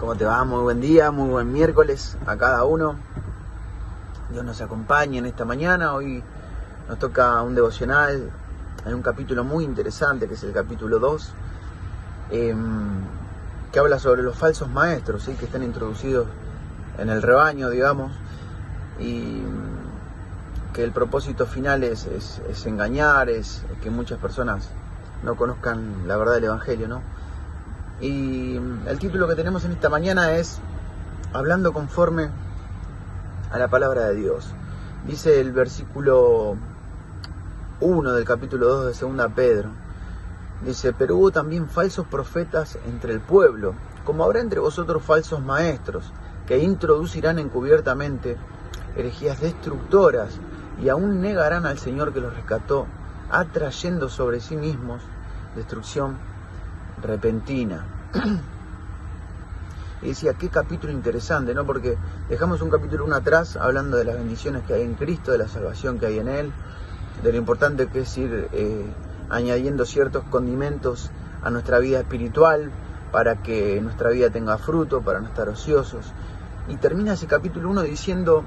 ¿Cómo te va? Muy buen día, muy buen miércoles a cada uno. Dios nos acompañe en esta mañana. Hoy nos toca un devocional en un capítulo muy interesante, que es el capítulo 2, que habla sobre los falsos maestros, ¿sí? Que están introducidos en el rebaño, digamos, y que el propósito final es engañar, es que muchas personas no conozcan la verdad del Evangelio, ¿no? Y el título que tenemos en esta mañana es Hablando conforme a la palabra de Dios. Dice el versículo 1 del capítulo 2 de 2 Pedro. Dice: pero hubo también falsos profetas entre el pueblo, como habrá entre vosotros falsos maestros, que introducirán encubiertamente herejías destructoras, y aún negarán al Señor que los rescató, atrayendo sobre sí mismos destrucción repentina. Y decía, qué capítulo interesante, ¿no? Porque dejamos un capítulo 1 atrás hablando de las bendiciones que hay en Cristo, de la salvación que hay en Él, de lo importante que es ir añadiendo ciertos condimentos a nuestra vida espiritual para que nuestra vida tenga fruto, para no estar ociosos. Y termina ese capítulo 1 diciendo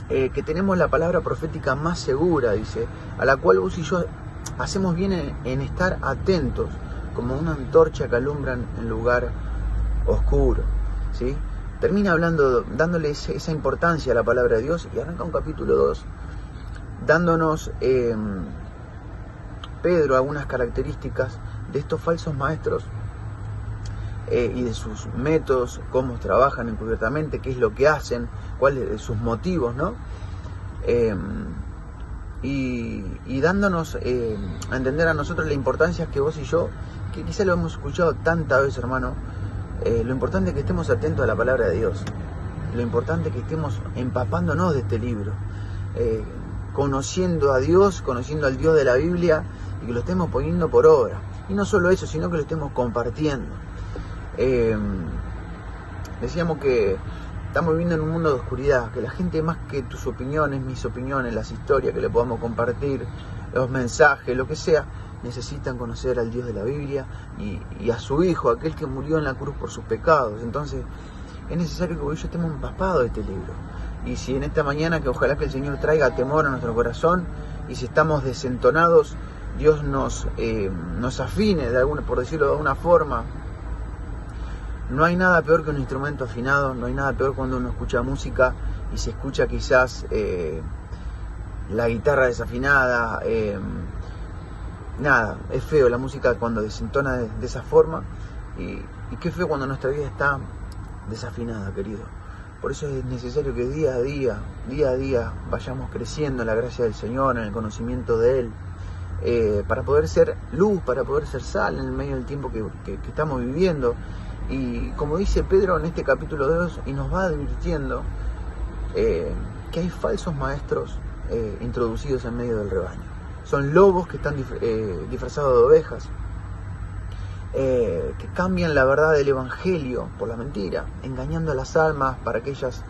que tenemos la palabra profética más segura, dice, a la cual vos y yo hacemos bien en estar atentos, como una antorcha que alumbran en lugar oscuro, ¿sí? Termina hablando, dándole esa importancia a la palabra de Dios, y arranca un capítulo 2 dándonos Pedro algunas características de estos falsos maestros y de sus métodos, cómo trabajan encubiertamente, qué es lo que hacen, cuáles son sus motivos, ¿no? Y dándonos a entender a nosotros la importancia que vos y yo, que quizá lo hemos escuchado tantas veces, hermano, lo importante es que estemos atentos a la palabra de Dios, lo importante es que estemos empapándonos de este libro, conociendo a Dios, conociendo al Dios de la Biblia, y que lo estemos poniendo por obra. Y no solo eso, sino que lo estemos compartiendo. Decíamos que estamos viviendo en un mundo de oscuridad, que la gente, más que tus opiniones, mis opiniones, las historias que le podamos compartir, los mensajes, lo que sea, necesitan conocer al Dios de la Biblia y a su Hijo, aquel que murió en la cruz por sus pecados. Entonces es necesario que vos y yo estemos empapados de este libro. Y si en esta mañana, que ojalá que el Señor traiga temor a nuestro corazón, y si estamos desentonados, Dios nos afine, por decirlo de alguna forma. No hay nada peor que un instrumento afinado, no hay nada peor cuando uno escucha música y se escucha quizás la guitarra desafinada. Nada, es feo la música cuando desentona de esa forma, y qué feo cuando nuestra vida está desafinada, querido. Por eso es necesario que día a día vayamos creciendo en la gracia del Señor, en el conocimiento de Él, para poder ser luz, para poder ser sal en el medio del tiempo que estamos viviendo. Y como dice Pedro en este capítulo 2, y nos va advirtiendo que hay falsos maestros introducidos en medio del rebaño. Son lobos que están disfrazados de ovejas, que cambian la verdad del Evangelio por la mentira, engañando a las almas para que ellas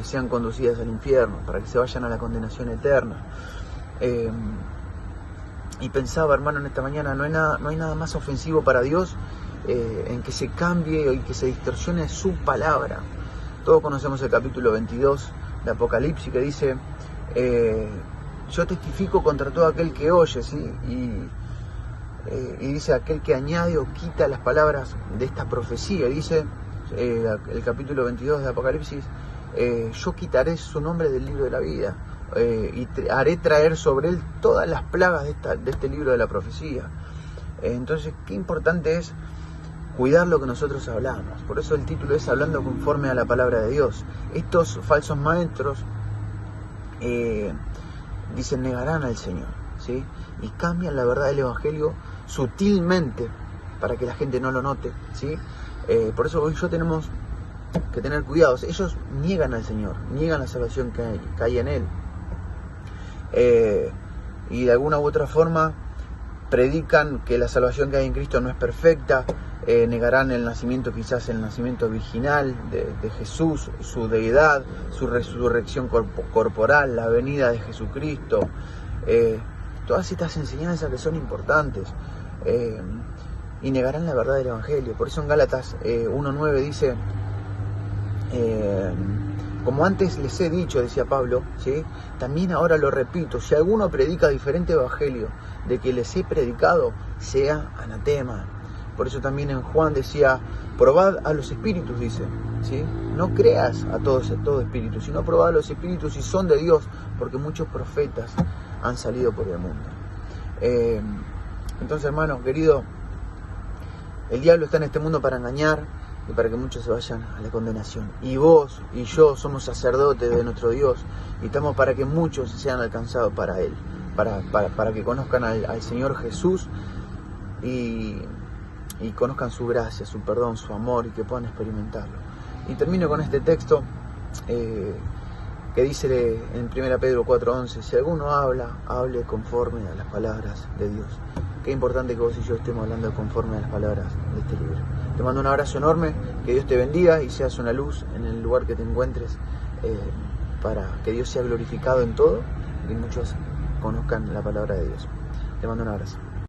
sean conducidas al infierno, para que se vayan a la condenación eterna. Y pensaba, hermano, en esta mañana, no hay nada más ofensivo para Dios en que se cambie y que se distorsione su palabra. Todos conocemos el capítulo 22 de Apocalipsis, que dice: yo testifico contra todo aquel que oye, ¿sí? Y dice aquel que añade o quita las palabras de esta profecía. Dice el capítulo 22 de Apocalipsis: yo quitaré su nombre del libro de la vida, y haré traer sobre él todas las plagas de este libro de la profecía. Entonces, qué importante es cuidar lo que nosotros hablamos. Por eso el título es Hablando conforme a la palabra de Dios. Estos falsos maestros dicen, negarán al Señor, ¿sí? Y cambian la verdad del Evangelio sutilmente para que la gente no lo note, ¿sí? Por eso hoy yo tenemos que tener cuidados. Ellos niegan al Señor, niegan la salvación que hay en Él, y de alguna u otra forma predican que la salvación que hay en Cristo no es perfecta. Negarán el nacimiento, quizás el nacimiento virginal de Jesús, su deidad, su resurrección corporal, la venida de Jesucristo, todas estas enseñanzas que son importantes. y negarán la verdad del Evangelio. Por eso en Gálatas 1:9 dice, como antes les he dicho, decía Pablo, ¿sí? También ahora lo repito, si alguno predica diferente evangelio de que les he predicado, sea anatema. Por eso también en Juan decía, probad a los espíritus, dice, ¿sí? No creas a todo espíritu, sino probad a los espíritus si son de Dios, porque muchos profetas han salido por el mundo. Entonces, hermano, querido, el diablo está en este mundo para engañar y para que muchos se vayan a la condenación. Y vos y yo somos sacerdotes de nuestro Dios y estamos para que muchos sean alcanzados para Él, para que conozcan al Señor Jesús y conozcan su gracia, su perdón, su amor y que puedan experimentarlo. Y termino con este texto que dice en 1 Pedro 4:11, si alguno habla, hable conforme a las palabras de Dios. Qué importante que vos y yo estemos hablando conforme a las palabras de este libro. Te mando un abrazo enorme, que Dios te bendiga y seas una luz en el lugar que te encuentres, para que Dios sea glorificado en todo y muchos conozcan la palabra de Dios. Te mando un abrazo.